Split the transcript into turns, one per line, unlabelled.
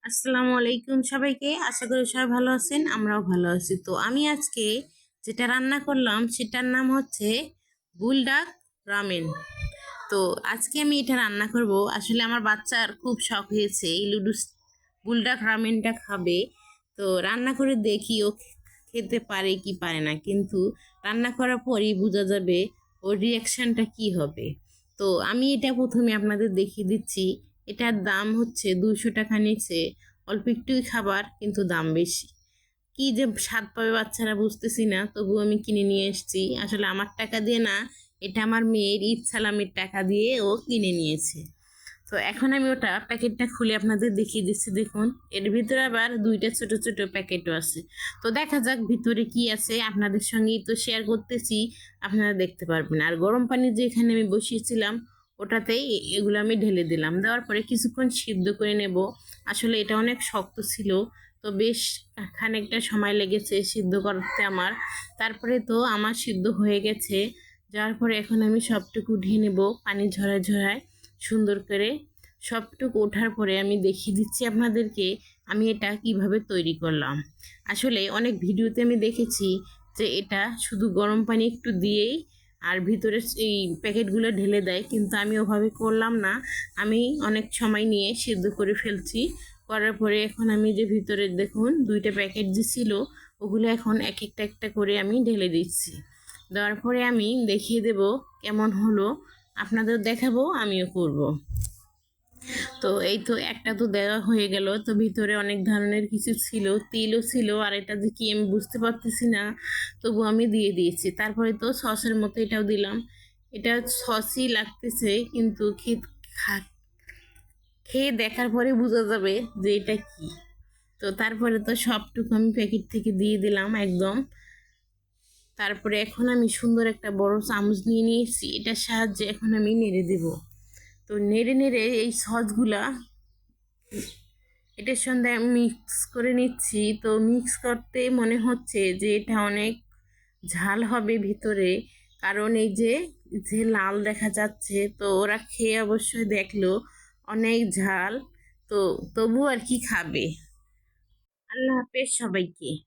আসসালামু আলাইকুম সবাইকে। আশা করি সবাই ভালো আছেন, আমরাও ভালো আছি। তো আমি আজকে যেটা রান্না করলাম সেটার নাম হচ্ছে বুলডাক রামেন। তো আজকে আমি এটা রান্না করব। আসলে আমার বাচ্চার খুব শখ হয়েছে এই লুডুস বুলডাক রামেনটা খাবে। তো রান্না করে দেখি ও খেতে পারে কি পারে না, কিন্তু রান্না করার পরই বোঝা যাবে ওর রিয়াকশনটা কি হবে। তো আমি এটা প্রথমে আপনাদের দেখিয়ে দিচ্ছি। এটার দাম হচ্ছে 200 টাকা নিচে। অল্প একটুই খাবার, কিন্তু দাম বেশি। কি যে স্বাদ পাবে বাচ্চারা বুঝতেছি না, তবু আমি কিনে নিয়ে এসেছি। আসলে আমার টাকা দিয়ে না, এটা আমার মেয়ের ঈদ সালামের টাকা দিয়ে ও কিনে নিয়েছে। তো এখন আমি ওটা প্যাকেটটা খুলে আপনাদের দেখিয়ে দিচ্ছি। দেখুন, এর ভিতরে আবার দুইটা ছোট ছোট প্যাকেটও আছে। তো দেখা যাক ভিতরে কি আছে, আপনাদের সঙ্গেই তো শেয়ার করতেছি, আপনারা দেখতে পারবেন। আর গরম পানি যে এখানে আমি বসিয়েছিলাম ওটাতেই এগুলো আমি ঢেলে দিলাম। দেওয়ার পরে কিছুক্ষণ সিদ্ধ করে নেব। আসলে এটা অনেক শক্ত ছিল, তো বেশ খানিকটা সময় লেগেছে সিদ্ধ করতে আমার। তারপরে তো আমার সিদ্ধ হয়ে গেছে। যাওয়ার পরে এখন আমি সবটুকু উঠিয়ে নেব পানি ঝরায় ঝরায় সুন্দর করে। সবটুকু ওঠার পরে আমি দেখিয়ে দিচ্ছি আপনাদেরকে আমি এটা কিভাবে তৈরি করলাম। আসলে অনেক ভিডিওতে আমি দেখেছি যে এটা শুধু গরম পানি একটু দিয়েই আর ভিতরে এই প্যাকেটগুলো ঢেলে দেয়, কিন্তু আমি ওভাবে করলাম না। আমি অনেক সময় নিয়ে সিদ্ধ করে ফেলছি। করার পরে এখন আমি যে ভিতরে দেখুন দুইটা প্যাকেট যে ছিল ওগুলো এখন এক একটা একটা করে আমি ঢেলে দিচ্ছি। দেওয়ার পরে আমি দেখিয়ে দেব কেমন হলো, আপনাদের দেখাবো, আমিও করব। তো এই তো একটা তো দেওয়া হয়ে গেল। তো ভিতরে অনেক ধরনের কিছু ছিল, তিলও ছিল, আর এটা যে কি আমি বুঝতে পারতেছি না, তবু আমি দিয়ে দিয়েছি। তারপরে তো সসের মতো এটাও দিলাম। এটা সসই লাগতেছে, কিন্তু খেয়ে দেখার পরে বোঝা যাবে যে এটা কি। তো তারপরে তো সবটুকু আমি প্যাকেট থেকে দিয়ে দিলাম একদম। তারপরে এখন আমি সুন্দর একটা বড় চামচ নিয়ে নিয়েছি, এটার সাহায্যে এখন আমি নেড়ে দেব। তো নেড়ে নেড়ে এই সসগুলা এটার সঙ্গে আমি মিক্স করে নিচ্ছি। তো মিক্স করতে মনে হচ্ছে যে এটা অনেক ঝাল হবে ভিতরে, কারণ এই যে যে লাল দেখা যাচ্ছে, তো ওরা খেয়ে অবশ্যই দেখলো অনেক ঝাল। তো তবু আর কি খাবে। আল্লাহ হাফেজ সবাইকে।